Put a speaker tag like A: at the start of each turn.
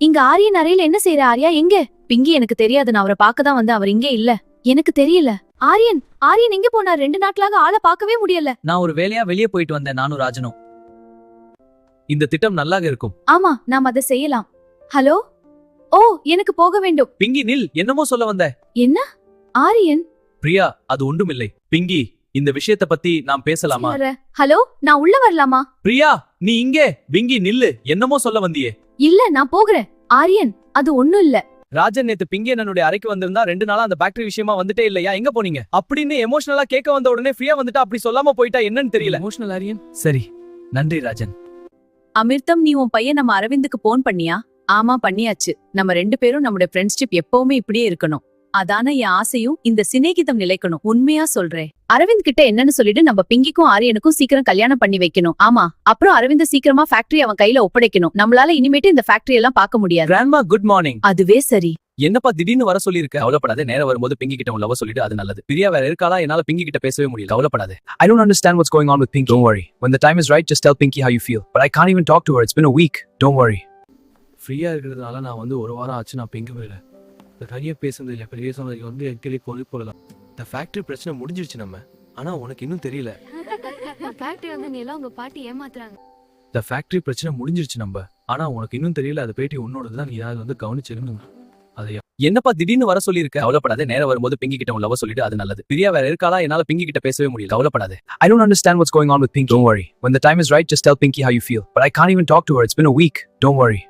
A: இங்க ஆரியன் அறையில என்ன செய்யற ஆர்யா? எங்க? பிங்கி எனக்கு தெரியாது, நான் அவரை பார்க்கதான் வந்து அவர் இங்கே இல்ல. எனக்கு தெரியல. ஆரியன் ஆரியன் எங்க போனார்? 2 நாட்களாக ஆளை பார்க்கவே முடியல.
B: நான் ஒரு வேலையா வெளியே போயிட்டு வந்தேன், நானும் ராஜனும். இந்த திட்டம் நல்லாக இருக்கும்.
A: ஆமா, நாம் அதை செய்யலாம். ஹலோ, ஓ எனக்கு போக வேண்டும்.
B: பிங்கி நில், என்னமோ சொல்ல வந்த?
A: என்ன ஆரியன்?
B: பிரியா, அது ஒன்றுமில்லை. பிங்கி, இந்த விஷயத்தை பத்தி நாம் பேசலாமா?
A: ஹலோ, நான் உள்ள வரலாமா?
B: பிரியா, நீ இங்கே. பிங்கி நில்லு, என்னமோ சொல்ல வந்தியே?
A: இல்ல, நான் போகிறேன். ஆரியன், அது ஒண்ணும் இல்ல.
B: ராஜன் நேத்து பிங்கி என்னுடைய அறைக்கு வந்திருந்தா 2 நாளா அந்த ஃபேக்டரி விஷயமா வந்துட்டே இல்லையா, எங்க போனீங்க அப்படின்னு எமோஷனலா கேட்க வந்த உடனே ஃப்ரீயா வந்துட்டா, அப்படி சொல்லாம போயிட்டா என்னன்னு தெரியல. எமோஷனல் ஆரியன். சரி, நன்றி ராஜன்.
C: அமிர்தம், நீ உன் பையன் நம்ம அரவிந்துக்கு போன் பண்ணியா? ஆமா, பண்ணியாச்சு. நம்ம 2 பேரும் நம்முடைய ஃப்ரெண்ட்ஷிப் எப்பவுமே இப்படியே இருக்கணும். அதான என் ஆசையும். இந்த சிநேகிதம் நிலைக்கணும். உண்மையா சொல்றேன். அரவிந்த் கிட்ட என்னன்னு சொல்லிட்டு நம்ம பிங்கிக்கும் ஆரியனுக்கும் சீக்கிரம் கல்யாணம் பண்ணி வைக்கணும். ஆமா, அப்புறம் அரவிந்த் சீக்கிரமா ஃபேக்டரி அவன் கையில ஒப்படைக்கணும். நம்மளால இனிமேட்டு இந்த ஃபேக்டரி எல்லாம் பார்க்க முடியாது.
B: Grandma, good morning.
C: அதுவே சரி.
B: என்னப்பா திடீர்னு வர சொல்லிருக்க? கவலைப்படாத, நேரம் வரும்போது பிங்கி கிட்ட உன் லவ் சொல்லிட்டு அது நல்லது. பிரியா வேற இருக்காளா? என்னால பிங்கி கிட்ட பேசவே முடியல. கவலைப்படாத. I don't understand what's going on with Pinky. Don't worry. When the time is right, just tell Pinky how you feel. But I can't even talk to her. It's been a week. Don't worry. ஃப்ரீயா இருக்கிறதுனால நான் வந்து ஒரு வாரம் ஆச்சு நான் பிங்கவே இல்லை. நிறைய பேசுனது இல்லை. பெரிய சொன்னதுக்கு வந்து எக்கடி கொண்டு போகலாம். இந்த ஃபேக்டரி பிரச்சனை முடிஞ்சிருச்சு நம்ம. ஆனா உனக்கு இன்னும் தெரியல.
A: ஃபேக்டரி வந்து நீ எல்லாம் உங்க பாட்டி ஏமாத்துறாங்க.
B: இந்த ஃபேக்டரி பிரச்சனை முடிஞ்சிருச்சு நம்ம. ஆனா உனக்கு இன்னும் தெரியல. அது பேட்டி உன்னோடது தான். நீ அதை வந்து கவனிச்சிருக்கணும். அதையா என்னப்பா திடீர்னு வர சொல்லிருக்க? கவலைப்படாத, நேரம் வரும்போது பிங்கி கிட்ட உன் லவ் சொல்லிட்டு அது நல்லது. பிரியா வேற இருக்காளா? என்னால பிங்கி கிட்ட பேசவே முடியல. கவலைப்படாத. I don't understand what's going on with Pinky. Don't worry. When the time is right, just tell Pinky how you feel. But I can't even talk to her. It's been a week. Don't worry.